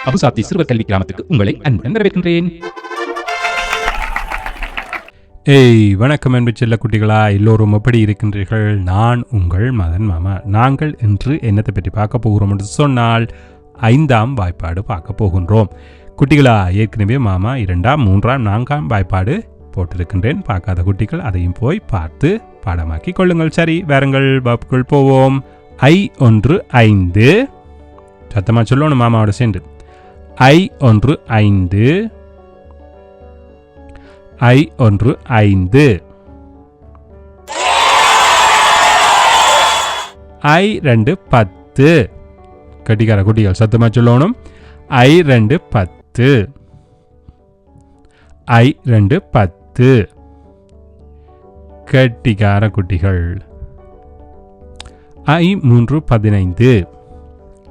அபுசாத்தி சிறுவர் கல்வி கிராமத்துக்கு உங்களை அன்புடன் வரவேற்கின்றேன். வணக்கம் அன்பு செல்ல குட்டிகளா, எல்லோரும் எப்படி இருக்கின்றீர்கள்? நான் உங்கள் மதன் மாமா. நாங்கள் இன்று என்னத்தை பற்றி பார்க்க போகிறோம் என்று சொன்னால் 5ஆம் வாய்ப்பாடு பார்க்க போகின்றோம். குட்டிகளா, ஏற்கனவே மாமா 2ஆம் 3ஆம் 4ஆம் வாய்ப்பாடு போட்டிருக்கின்றேன். பார்க்காத குட்டிகள் அதையும் போய் பார்த்து பாடமாக்கி கொள்ளுங்கள். சரி, வேறுங்கள் வகுப்புக்குள் போவோம். I1 5. சத்தமாக சொல்லணும் மாமாவோட சேர்ந்து. I1 5. I1 5. I2 10. கட்டிக்கார குட்டிகள் சத்தமாக சொல்லணும். I2 10. I2 10. கட்டிக்கார குட்டிகள். I3 15.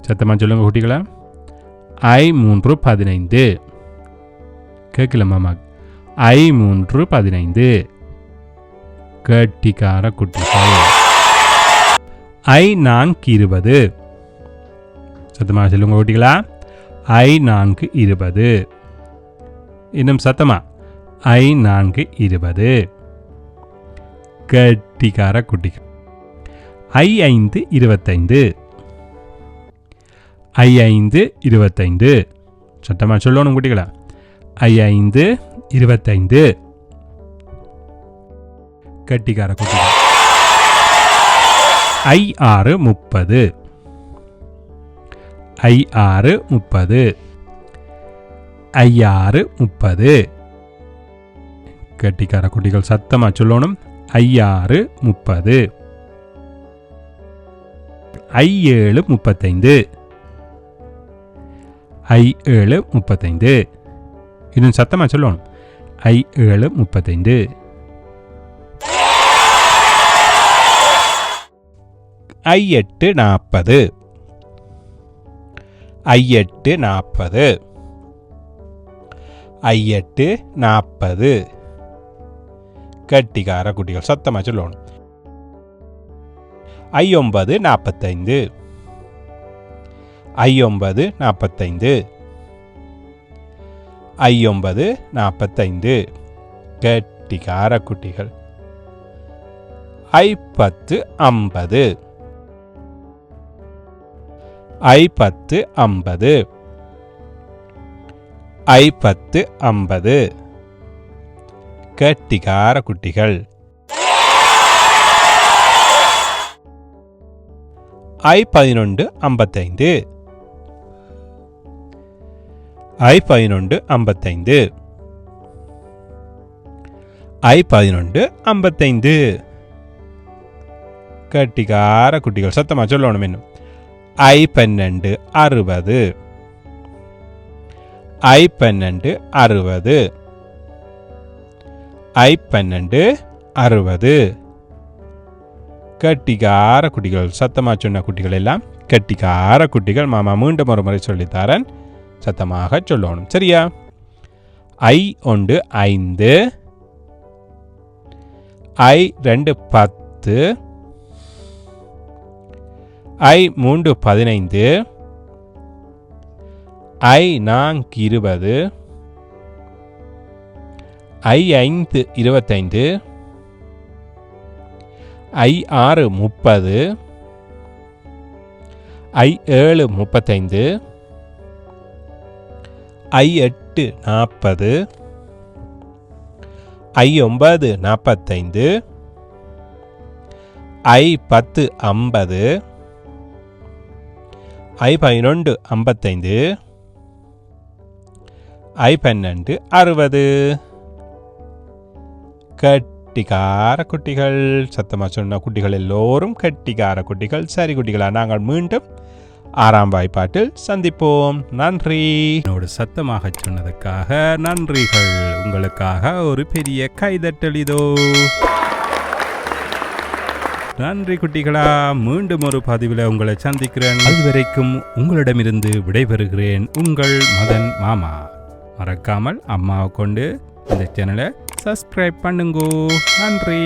சத்தமாக சொல்லுங்க குட்டிகளா. I3 15. கேட்கல மாமா. I3 15. கட்டிக்கார குட்டிகள். I4 20. சத்தமாக சொல்லுங்க குட்டிகளா. I4 20. இன்னும் சத்தமா. I4 20. கட்டிக்கார குட்டிகள். I5 25. I5 25. சத்தமாக சொல்லணும் குட்டிகளா. I5 25. கட்டிக்கார குட்டிகள். I6 30. I6 30. I6 30. கட்டிக்கார குட்டிகள் சத்தமாக சொல்லணும். I6 30. I7 35. I7 35. இன்னும் சத்தமாக சொல்லணும். I7 35. I8 40. I8 40. I8 40. Kattikkara குட்டிகள் சத்தமாக சொல்லணும். I9 45. I9 45. I9 45. கட்டிக்கார குட்டிகள். I10 50. I10 50. I10 50. கட்டிக்கார குட்டிகள். I11 55. I11 55. I11 55. கட்டிக்கார குட்டிகள் சத்தமாக சொல்லணும். இன்னும் I12 60. I12 60. I12 60. கட்டிக்கார குட்டிகள் சத்தமாக சொன்ன குட்டிகள் எல்லாம் கட்டிக்கார குட்டிகள். மாமா மீண்டும் ஒரு முறை சொல்லித்தாரன், சத்தமாக சொல்லணும். சரியா? I1 5. I2 10. I3 15. I4 20. I5 25. I6 30. I7 35. I8 40. I9 45. I10 50. I11 55. I12 60. Kattikkara குட்டிகள் சத்தமாக சொன்ன குட்டிகள் எல்லோரும் கட்டிக்கார குட்டிகள். சரி குட்டிகளா, நாங்கள் மீண்டும் 6ஆம் வாய்ப்பாட்டில் சந்திப்போம். நன்றி. என்னோட சத்தமாக சொன்னதுக்காக நன்றிகள். உங்களுக்காக ஒரு பெரிய கைதட்டல் இதோ. நன்றி குட்டிகளா. மீண்டும் ஒரு பதிவில் உங்களை சந்திக்கிறேன். அதுவரைக்கும் உங்களிடமிருந்து விடைபெறுகிறேன். உங்கள் மதன் மாமா. மறக்காமல் அம்மாவை கொண்டு இந்த சேனலை சப்ஸ்கிரைப் பண்ணுங்கோ. நன்றி.